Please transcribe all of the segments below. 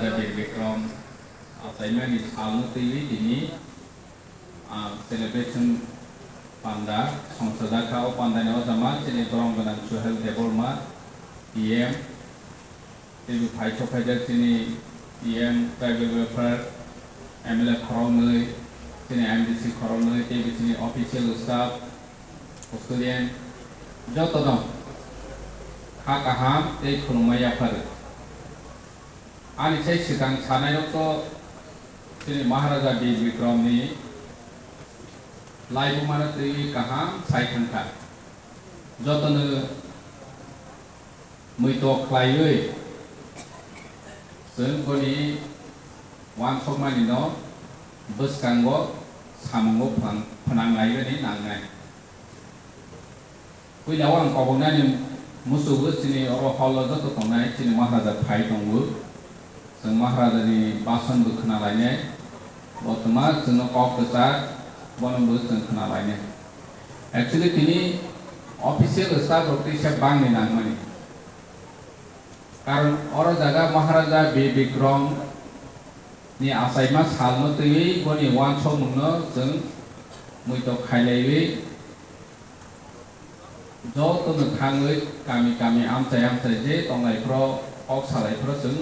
Maharaja Bir Bikram Saimani Salnu TV ini celebration panda Songsada o panda ni ojama sini dorong benan Suhel Deborma PM Tibu Pai Chokaja sini PM Tribal Welfare MLA Koronoi sini MDC Koronoi tibu sini official staff Australian joto dong hak aham tei khulumaya phar ani sai sikang sanai to sini Maharaja Bir Bikram ni laibu mana tei kaham sai thangka joto ne muito khlaioi जों गनि वान सममानि न बसकांगो सामंगो फोनांलायगोनि नांनाय फैलाव आं कबनानि मुसुबो सिनि अर हल जतो तंनाय सिनि महाराजा फाइ दंबो जों महाराजानि बासनबो खोनालायनाय बर्तमा जों ककसा बनबो जों खोनालायनाय एक्चुअली तिनि ऑफिशियल स्टाफ रोटेशन बांनि नांमानि कारण और जगह महाराजा Bir Bikram ni asaima salno tei goni wan so mungno जों muito khailaiwi jo to no thangoi kami amchai je tonglai pro ok salai pro जों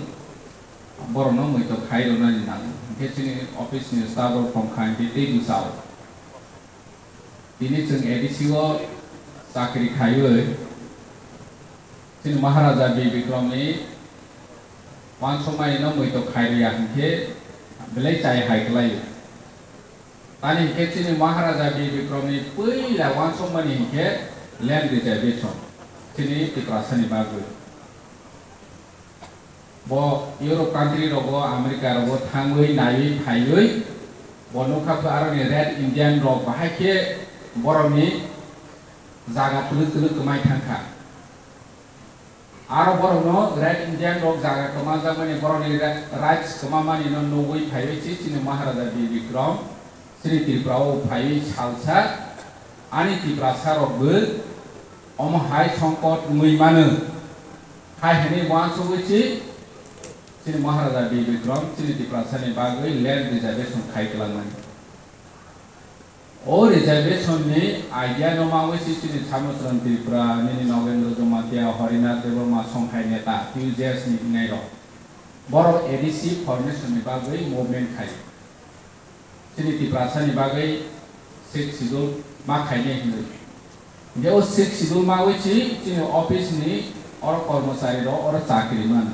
borno muito khairona ni nang kechini office ni staff from khan ti tei bisao ini जों edisiwo sakri khaioi sini Maharaja Bir Bikram ni wan somai no muito khairia hingke belai chai haiklai tani hingke sini Maharaja Bir Bikram ni puila wan somai hingke land reservation sini tiprasani bagu bo Europe country rogo America rogo thangoi nai phaioi bono khap arani red Indian rog bahake boroni jaga tulu kemai thangka आरो बरनो red Indian रोग जागा कमाजा माने बरनि राइट्स कमामानि न नोगै फाइबै सिनि महाराजा Bir Bikram श्री त्रिपुराव फाइबै सालसा आनि त्रिपुरासा रोगबो अम हाय संकट मुइमानो हाय हेनि वानसुबैछि सिनि महाराजा Bir Bikram श्री त्रिपुरासानि बागै लैंड रिजर्वेशन खाइगलांमानि और रिजर्वेशन नि आइडिया नमावै सिनि सामसरन त्रिपुरा नि नगेन्द्र जमातिया हरिनाथ देवर्मा संखाय नेता यूजेस नि नाइरो बर एडीसी फॉर्मेशन नि बागै मूवमेंट खाइ सिनि त्रिपुरासानि बागै सिक्स शिड्यूल मा खाइने हिन्दु बेओ सिक्स शिड्यूल मावै सिनि ऑफिस नि और कर्मचारी रो और चाकरी मान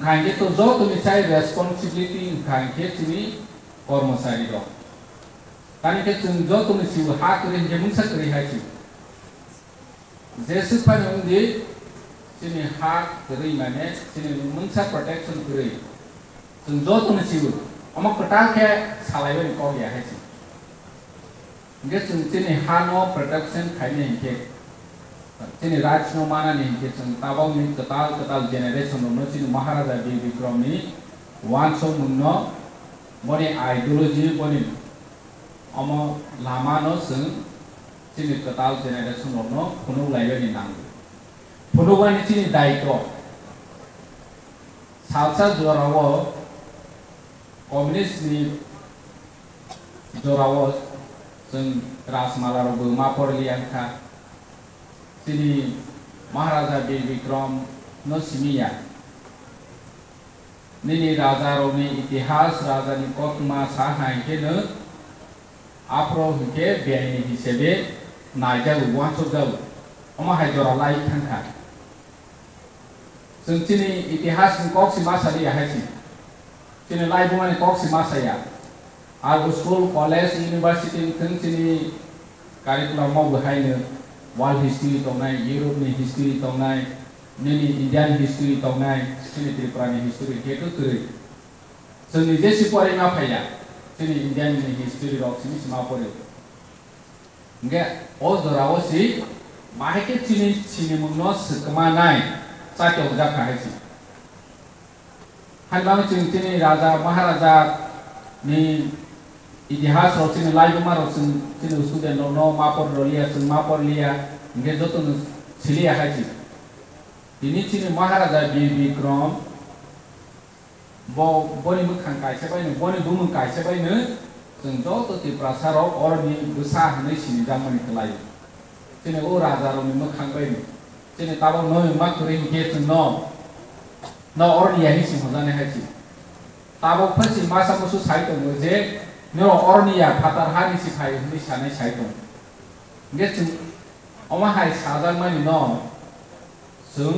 खाइके तो जो तुमि चाइ रेस्पोंसिबिलिटी खाइके सिनि कर्मचारी रो tani ke chung jo tum siu ha kuri je mungsa kuri ha chi jesu pan undi sini ha kuri mane sini mungsa protection kuri chung jo tum siu ama kota ke salai ben ko ya ha chi nge chung sini ha no protection khaine ke sini raj no mana ni ke chung tabang ni katal generation no sini Maharaja Bir Bikram ni wan so munno boni ideology boni Amo लामा न जों सिनि कताल जेनेरेशन न फुनु लाइबानि नांग फुनुवानि सिनि दायित्व सालसा जराव कम्युनिस्ट नि जराव जों राजमाला रबो मापरलियांखा सिनि महाराजा Bir Bikram न सिमिया निनि राजा रनि इतिहास राजानि कथमा साहायके न आपरो हिके बेनि हिसेबे नायजागु वानसो जागु अमा हायजरा लाई थांखा जों सिनि इतिहास कक्सि मासारि हायसि सिनि लाइबु माने कक्सि मासाया आरो स्कुल कलेज यूनिवर्सिटी थों सिनि कारिकुलाम मावबो हायनो वर्ल्ड हिस्ट्री दंनाय यूरोपनि हिस्ट्री दंनाय निनि इंडियन हिस्ट्री दंनाय सिनि त्रिपुरानि हिस्ट्री केतो करै जोंनि जेसि फरायना फाया sini Indian history rock sini sima pore nge o dorawo si mahike sini mungno sekema nai sakyo ja kahisi hanbang sini raja Maharaja ni itihas rock sini laibu ma rock sini student no mapor liya nge joto silia haji ini sini Maharaja Bir Bikram boni mukang kaisa bai no boni bumung kaisa bai no जों ज' त्रिपुरासाराव अरनि गोसा होनै सिनि जामनि खलायो जोंनि ओ राजारनि मोखां बायदि जोंनि ताबो नय मा करै हिके जों न अरनि याहि सिं हजाने हायसि ताबो फसि मासा मुसु साइ दङ जे न अरनिया फातार हानि सि फाय होनै सानै साइ दङ गे जों अमा हाय साजां मानि न जों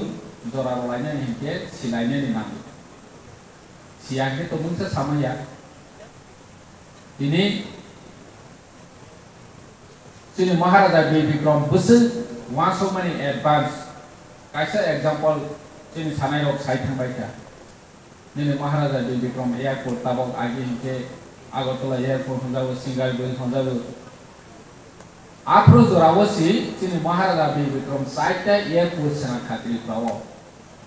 जरा लायने हिके सिलायने नि नाम सियाके तो मुंसे सामया ini sini Maharaja Bhil Bikram busu so many advance kaisa example sini sanai rok sai thangbai ka nini Maharaja Bhil Bikram airport tabok agi hike Agartala airport honjabo Singalgoi honjabo apro jorawasi sini Maharaja Bhil Bikram saita airport sana khatri prawo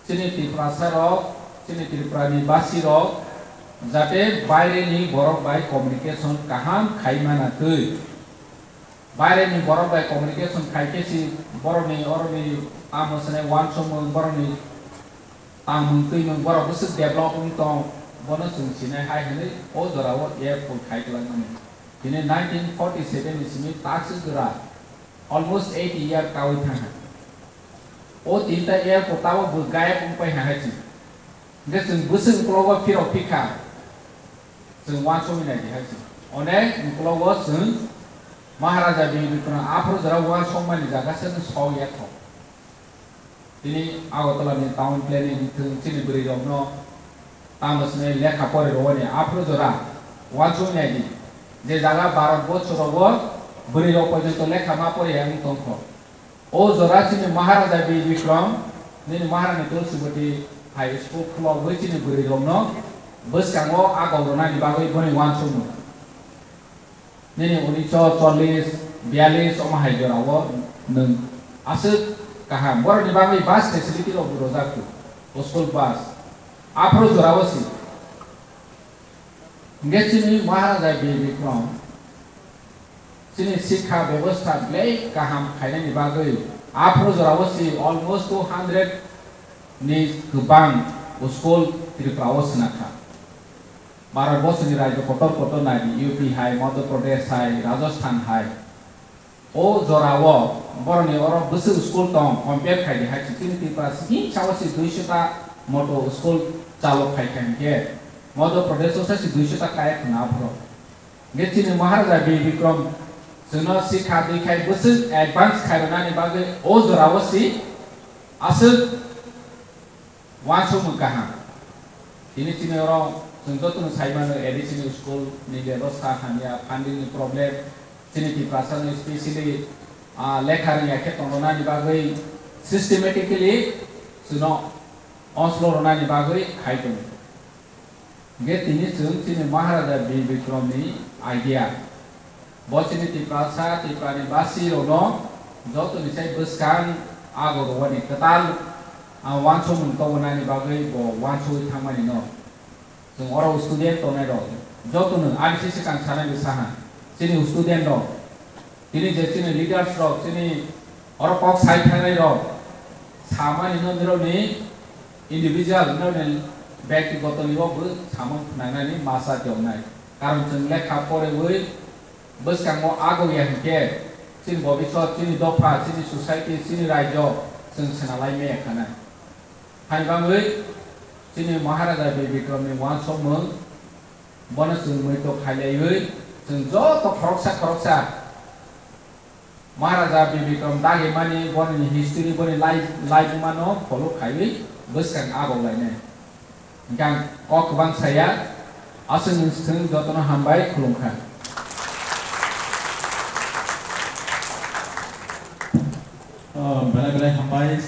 sini Tripura sarok sini Tripura ni basi rok जाते बायरे नि बरफ by communication काहाम खाइमाना थै बायरे नि बरफ by communication खाइकेसि बरनि अरनि आमसने वान सम बरनि आमन कैमन बरफ बुस डेभलपिंग त बन सुंसिने हाय हने ओ जराव एयरपोर्ट खाइकलांगनि दिने 1947 इसिमि ताक्स गरा अलमोस्ट 80 इयर कावै थाङा ओ तिनटा एयरपोर्ट ताव गाय पंपाय हायसि दे जों बुसुं क्लबा फिरो फिखा जों वान समिनाय हायसि अनेक क्लबा जों महाराजा Bhil Bikram आफर जरा वान समनि जागासे सौ याथ दिनै आगरतलानि टाउन प्लेनिंग थिनि बरि दङ तामसने लेखा परे रवनि आफर जरा वान समिनाय दि जे जागा भारत बछराव बरि रव पर्यन्त लेखा मा परे आं तंख ओ जरा थिनि महाराजा Bhil Bikram दिनै महारानी तुलसीवती हाई स्कुल क्लब बैचिनि बरि दङ बसकांगो आगरनानि बागै बनि वान सम Nini 1940 42 oma haijarawo nung asuk kaham bor ni bagai bus facility ro burozaku school bus apro jorawasi ngechini Maharaja Bhil Bikram sini sikha ব্যবস্থা blai kaham khainani bagai apro jorawasi almost 200 ni gubang school Tripura senakha Bharat Bosni Raja kotor nadi UP hai Madhya Pradesh hai Rajasthan hai o jorawo borni oro busu school tong compare khai hai chitin Tripura si chawasi 200 ta moto school chalok khai ke Madhya Pradesh sa si 200 ta kai khna phro gechini Maharaja Bhil Bikram jono sikha dikhai busu advance khairani bagai o jorawo si asuk wanso mukaha ini chini oro जों साइमानो additional school नि व्यवस्था हानिया फंडिंग नि प्रॉब्लम चिनि Tripura नि स्पेशली लेखा रोङाखे तंगनानि बागै सिस्टेमेटिकली जों असलो रोनानि बागै खाइदों गे तिनि जों चिनि Maharaja Bhil Bikram नि आइडिया बचिनि Tripura नि बासी रोनो जतो निसाय बसकान आगरवानि कताल वानसो मुनतवनानि बागै बो वानसो थांमानि न जों अराव स्टुडेन्ट तनाय दं जतनो आदिसि कां सानाय साहा चिनि स्टुडेन्ट दं दिनै जे चिनि लिडार्स दं चिनि अर कक साइ थानाय दं सामानि ननिरनि इन्डिभिजुअल ननि व्यक्तिगत निबो सामन नायनानि मासा देवनाय कारण जों लेखा फरायबै बसकांगो आगोया हिके चिनि भबिष्यत चिनि दफा चिनि सोसाइटी चिनि राज्य जों सेनालाय मे खानाय हायबाङै Sini Maharaja Bhil Bikram ni wan somong bana sung meito khailayoi sung joto khoroksa Maharaja Bhil Bikram dagi mani bani history bani life mano follow khailoi boskan abong lainai gang kok bang saya asung sung jotono hambai khulumkha bala hambai